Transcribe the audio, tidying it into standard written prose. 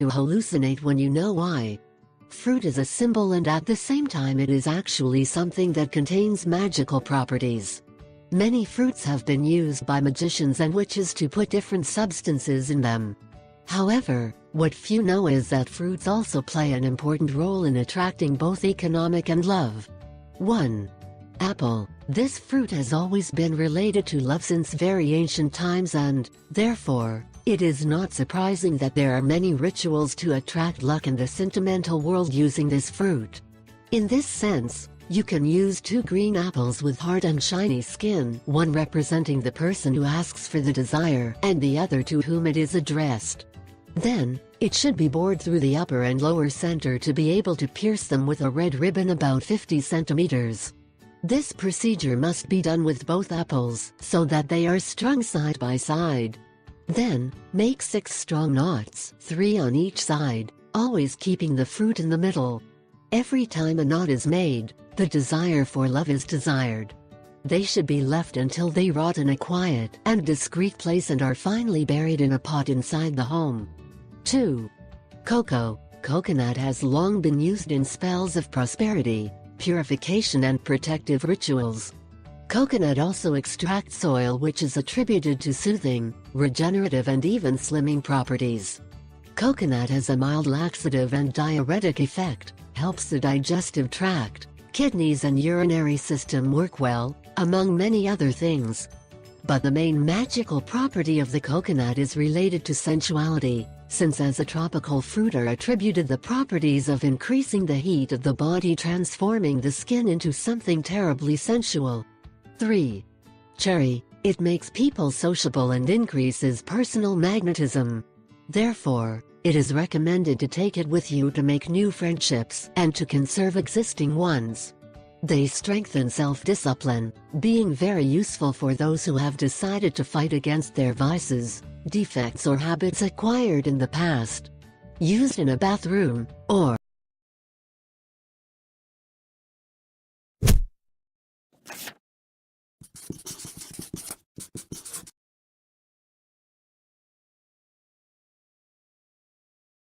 You hallucinate when you know why. Fruit is a symbol, and at the same time it is actually something that contains magical properties. Many fruits have been used by magicians and witches to put different substances in them. However, what few know is that fruits also play an important role in attracting both economic and love. 1. Apple. This fruit has always been related to love since very ancient times, and, therefore, it is not surprising that there are many rituals to attract luck in the sentimental world using this fruit. In this sense, you can use 2 green apples with hard and shiny skin, one representing the person who asks for the desire and the other to whom it is addressed. Then, it should be bored through the upper and lower center to be able to pierce them with a red ribbon about 50 centimeters. This procedure must be done with both apples so that they are strung side by side. Then, make 6 strong knots, 3 on each side, always keeping the fruit in the middle. Every time a knot is made, the desire for love is desired. They should be left until they rot in a quiet and discreet place and are finally buried in a pot inside the home. 2. Cocoa. Coconut has long been used in spells of prosperity, purification and protective rituals. Coconut also extracts oil, which is attributed to soothing, regenerative and even slimming properties. Coconut has a mild laxative and diuretic effect, helps the digestive tract, kidneys and urinary system work well, among many other things. But the main magical property of the coconut is related to sensuality, since as a tropical fruit are attributed the properties of increasing the heat of the body, transforming the skin into something terribly sensual. 3. Cherry. It makes people sociable and increases personal magnetism. Therefore, it is recommended to take it with you to make new friendships and to conserve existing ones. They strengthen self-discipline, being very useful for those who have decided to fight against their vices, defects or habits acquired in the past. Used in a bathroom, or